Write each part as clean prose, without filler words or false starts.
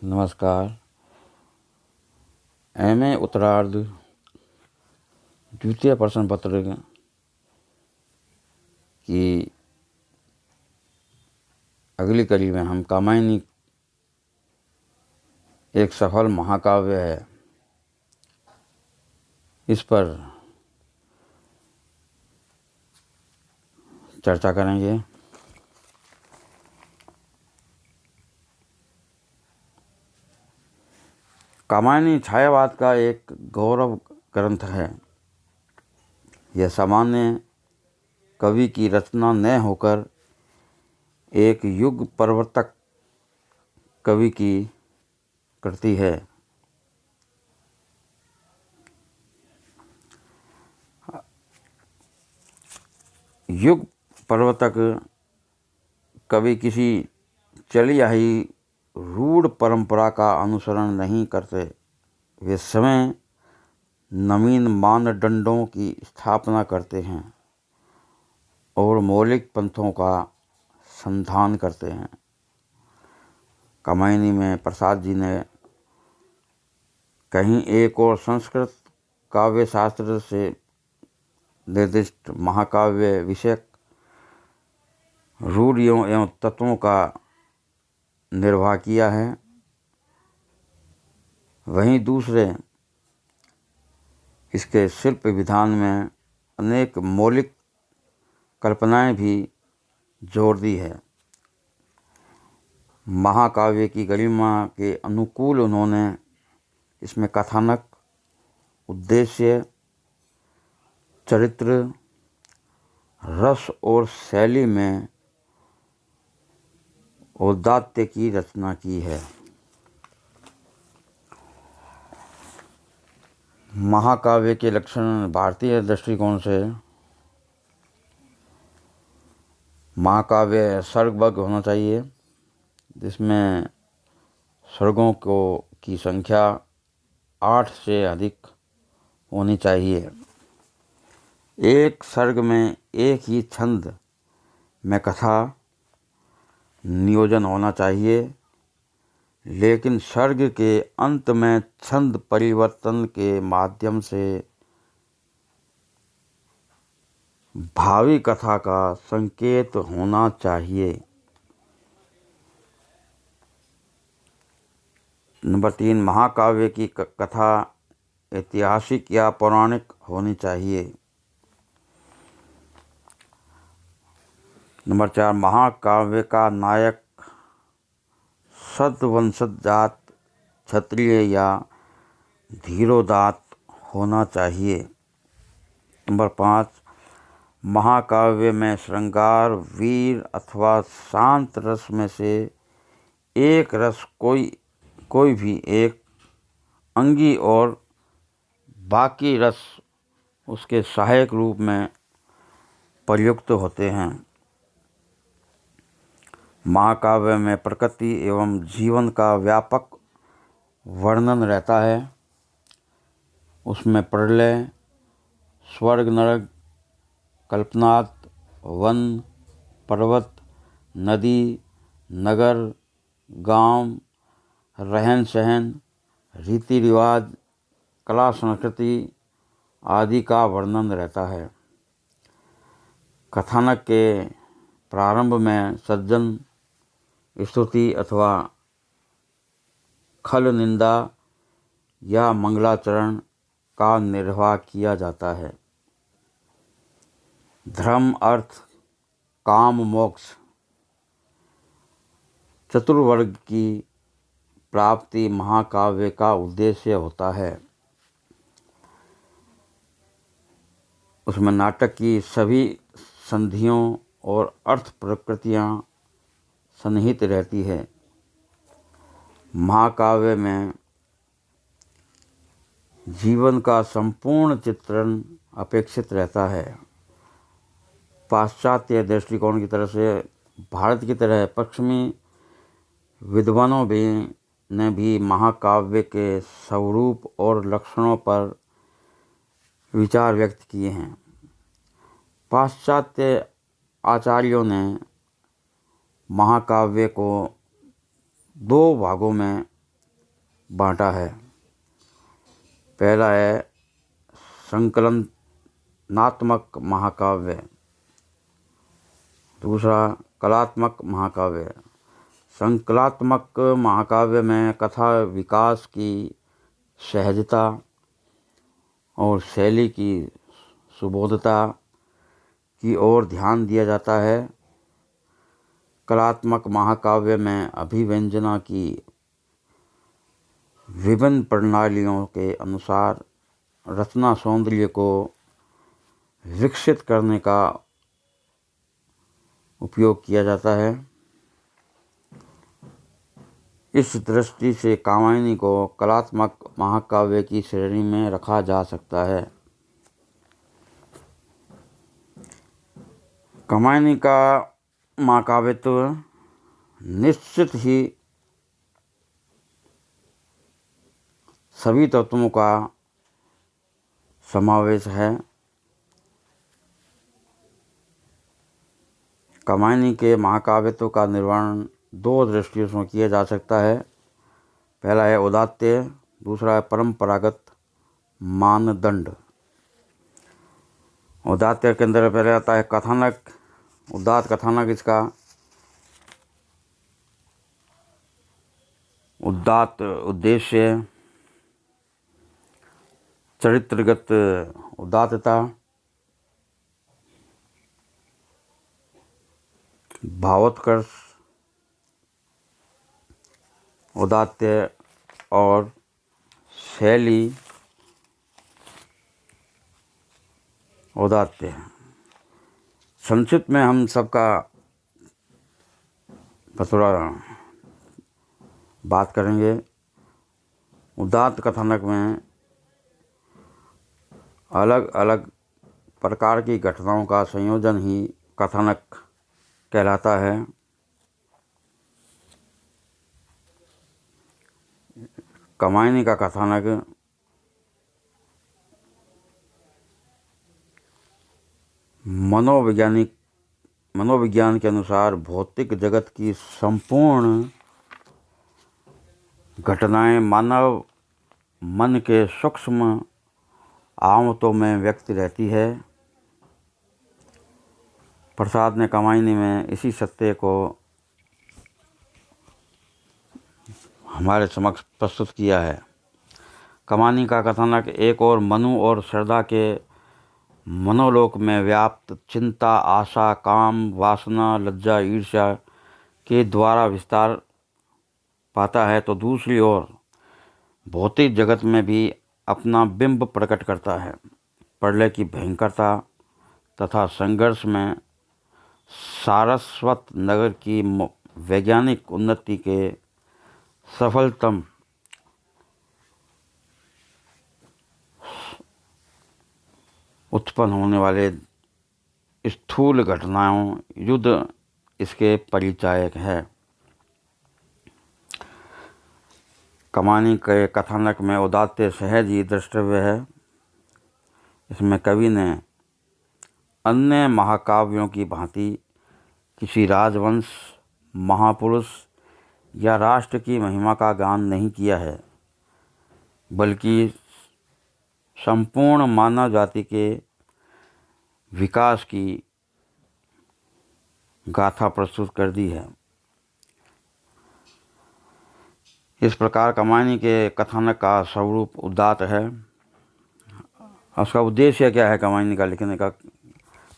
नमस्कार। एमए उत्तरार्ध द्वितीय प्रश्न पत्र की अगली कड़ी में हम कामायनी एक सफल महाकाव्य है, इस पर चर्चा करेंगे। कामायनी छायावाद का एक गौरव ग्रंथ है। यह सामान्य कवि की रचना न होकर एक युग प्रवर्तक कवि की कृति है। युग प्रवर्तक कवि किसी चली आई रूढ़ परंपरा का अनुसरण नहीं करते। वे स्वयं नवीन मानदंडों की स्थापना करते हैं और मौलिक पंथों का संधान करते हैं। कामायनी में प्रसाद जी ने कहीं एक और संस्कृत काव्य शास्त्र से निर्दिष्ट महाकाव्य विषयक रूढ़ियों एवं तत्वों का निर्वाह किया है, वहीं दूसरे इसके शिल्प विधान में अनेक मौलिक कल्पनाएं भी जोड़ दी है। महाकाव्य की गरिमा के अनुकूल उन्होंने इसमें कथानक, उद्देश्य, चरित्र, रस और शैली में औदात्य की रचना की है। महाकाव्य के लक्षण भारतीय दृष्टिकोण से महाकाव्य सर्गबद्ध होना चाहिए, जिसमें सर्गों की संख्या 8 से अधिक होनी चाहिए। एक सर्ग में एक ही छंद में कथा नियोजन होना चाहिए, लेकिन सर्ग के अंत में छंद परिवर्तन के माध्यम से भावी कथा का संकेत होना चाहिए। नंबर 3, महाकाव्य की कथा ऐतिहासिक या पौराणिक होनी चाहिए। नंबर 4, महाकाव्य का नायक सद्वंशजात क्षत्रिय या धीरोदात्त होना चाहिए। नंबर 5, महाकाव्य में श्रृंगार, वीर अथवा शांत रस में से एक रस कोई भी एक अंगी और बाकी रस उसके सहायक रूप में प्रयुक्त होते हैं। महाकाव्य में प्रकृति एवं जीवन का व्यापक वर्णन रहता है। उसमें प्रलय, स्वर्ग नरक, कल्पनात, वन, पर्वत, नदी, नगर, गांव, रहन सहन, रीति रिवाज, कला संस्कृति आदि का वर्णन रहता है। कथानक के प्रारंभ में सज्जन स्तुति अथवा खल निंदा या मंगलाचरण का निर्वाह किया जाता है। धर्म, अर्थ, काम, मोक्ष चतुर्वर्ग की प्राप्ति महाकाव्य का उद्देश्य होता है। उसमें नाटक की सभी संधियों और अर्थ प्रकृतियाँ सन्निहित रहती है। महाकाव्य में जीवन का संपूर्ण चित्रण अपेक्षित रहता है। पाश्चात्य दृष्टिकोण की तरफ से भारत की तरह पश्चिमी विद्वानों ने भी महाकाव्य के स्वरूप और लक्षणों पर विचार व्यक्त किए हैं। पाश्चात्य आचार्यों ने महाकाव्य को 2 भागों में बांटा है। पहला है संकलनात्मक महाकाव्य, दूसरा कलात्मक महाकाव्य। संकलात्मक महाकाव्य में कथा विकास की सहजता और शैली की सुबोधता की ओर ध्यान दिया जाता है। कलात्मक महाकाव्य में अभिव्यंजना की विभिन्न प्रणालियों के अनुसार रचना सौंदर्य को विकसित करने का उपयोग किया जाता है। इस दृष्टि से कामायनी को कलात्मक महाकाव्य की श्रेणी में रखा जा सकता है। कामायनी का महाकाव्य तो निश्चित ही सभी तत्वों का समावेश है। कामायनी के महाकाव्यत्व का निर्माण दो दृष्टियों से किया जा सकता है। पहला है उदात्त, दूसरा है परंपरागत मानदंड। उदात्त के अंदर पहले आता है कथानक। उदात्त कथानक, इसका उदात्त उद्देश्य, चरित्रगत उदात्तता, भावोत्कर्ष उदात्त और शैली उदात्त। संक्षिप्त में हम सबका थोड़ा बात करेंगे। उदात्त कथानक में अलग अलग प्रकार की घटनाओं का संयोजन ही कथानक कहलाता है। कामायनी का कथानक मनोविज्ञान के अनुसार भौतिक जगत की संपूर्ण घटनाएं मानव मन के सूक्ष्म आमतों में व्यक्त रहती है। प्रसाद ने कामायनी में इसी सत्य को हमारे समक्ष प्रस्तुत किया है। कामायनी का कथानक एक और मनु और श्रद्धा के मनोलोक में व्याप्त चिंता, आशा, काम, वासना, लज्जा, ईर्ष्या के द्वारा विस्तार पाता है, तो दूसरी ओर भौतिक जगत में भी अपना बिंब प्रकट करता है। प्रलय की भयंकरता तथा संघर्ष में सारस्वत नगर की वैज्ञानिक उन्नति के सफलतम उत्पन्न होने वाले स्थूल घटनाओं, युद्ध इसके परिचायक है। कामायनी के कथानक में उदात्त सहज ही द्रष्टव्य है। इसमें कवि ने अन्य महाकाव्यों की भांति किसी राजवंश, महापुरुष या राष्ट्र की महिमा का गान नहीं किया है, बल्कि संपूर्ण मानव जाति के विकास की गाथा प्रस्तुत कर दी है। इस प्रकार कामायनी के कथानक का स्वरूप उदात्त है। उसका उद्देश्य क्या है कामायनी का लिखने का?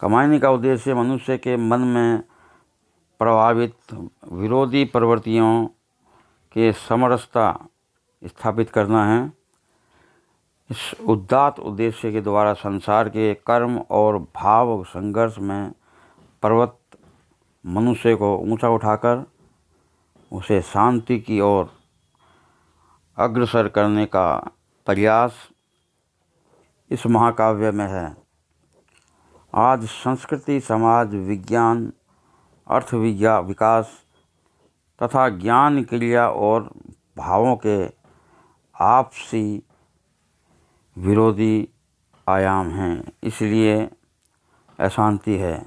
कामायनी का उद्देश्य मनुष्य के मन में प्रभावित विरोधी प्रवृत्तियों के समरसता स्थापित करना है। इस उदात्त उद्देश्य के द्वारा संसार के कर्म और भाव संघर्ष में प्रवृत्त मनुष्य को ऊंचा उठाकर उसे शांति की ओर अग्रसर करने का प्रयास इस महाकाव्य में है। आज संस्कृति, समाज विज्ञान, विकास तथा ज्ञान क्रिया और भावों के आपसी विरोधी आयाम हैं, इसलिए अशांति है।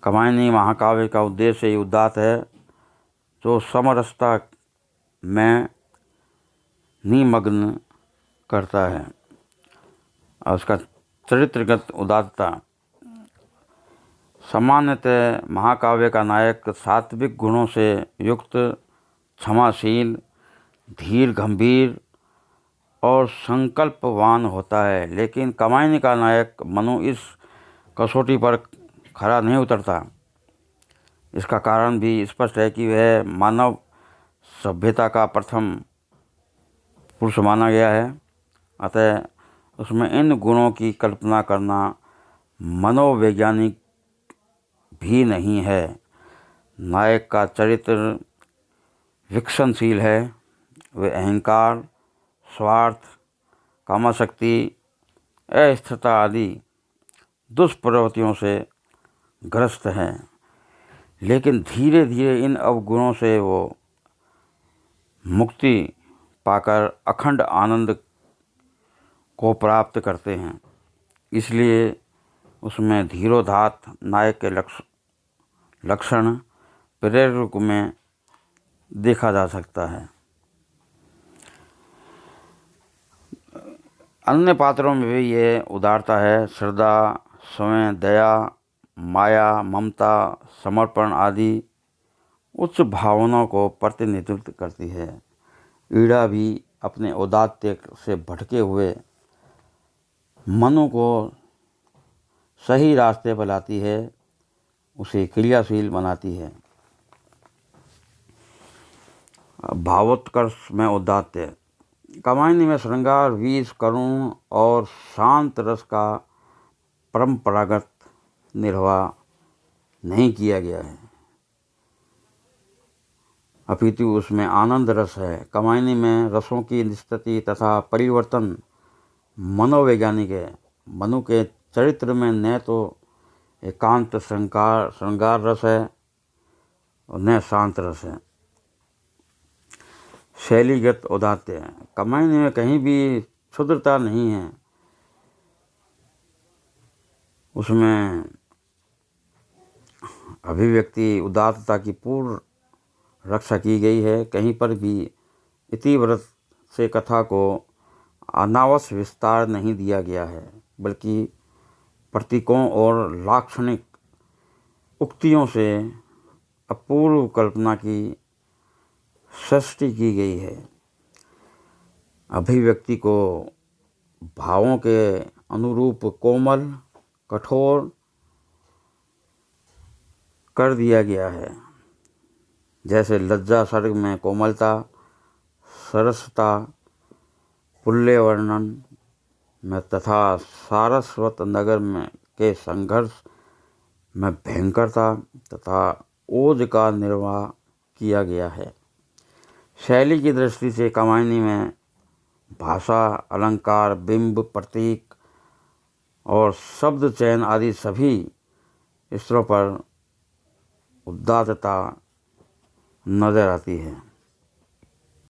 कामायनी महाकाव्य का उद्देश्य ही उदात्त है, जो समरसता में निमग्न करता है। और उसका चरित्रगत उदारता। सामान्यतः महाकाव्य का नायक सात्विक गुणों से युक्त, क्षमाशील, धीर, गंभीर और संकल्पवान होता है, लेकिन कमायनी का नायक मनु इस कसौटी पर खरा नहीं उतरता। इसका कारण भी स्पष्ट है कि वह मानव सभ्यता का प्रथम पुरुष माना गया है, अतः उसमें इन गुणों की कल्पना करना मनोवैज्ञानिक भी नहीं है। नायक का चरित्र विकसनशील है। वे अहंकार, स्वार्थ, कामासक्ति, अस्थिरता आदि दुष्प्रवृत्तियों से ग्रस्त हैं, लेकिन धीरे धीरे इन अवगुणों से वो मुक्ति पाकर अखंड आनंद को प्राप्त करते हैं। इसलिए उसमें धीरोदात्त नायक के लक्षण प्रेरक रूप में देखा जा सकता है। अन्य पात्रों में भी ये उदारता है। श्रद्धा, स्वयं, दया, माया, ममता, समर्पण आदि उच्च भावनाओं को प्रतिनिधित्व करती है। ईड़ा भी अपने औदात्य से भटके हुए मनु को सही रास्ते पर लाती है, उसे क्रियाशील बनाती है। भावोत्कर्ष में औदात्य। कमायनी में श्रृंगार, वीर, करुण और शांत रस का परंपरागत निर्वाह नहीं किया गया है, अपितु उसमें आनंद रस है। कमायनी में रसों की निस्थिति तथा परिवर्तन मनोवैज्ञानिक है। मनु के चरित्र में न तो एकांत श्रृंगार रस है और न शांत रस है। शैलीगत औदात्य। कमायनी में कहीं भी क्षुद्रता नहीं है। उसमें अभिव्यक्ति उदात्तता की पूर्ण रक्षा की गई है। कहीं पर भी इतिव्रत से कथा को अनावश्यक विस्तार नहीं दिया गया है, बल्कि प्रतीकों और लाक्षणिक उक्तियों से अपूर्व कल्पना की सृष्टि की गई है। अभिव्यक्ति को भावों के अनुरूप कोमल, कठोर कर दिया गया है। जैसे लज्जा सर्ग में कोमलता, सरसता पुल्य वर्णन में तथा सारस्वत नगर में के संघर्ष में भयंकरता तथा ओज का निर्वाह किया गया है। शैली की दृष्टि से कमायनी में भाषा, अलंकार, बिंब, प्रतीक और शब्द चयन आदि सभी स्तरों पर उदात्तता नजर आती है।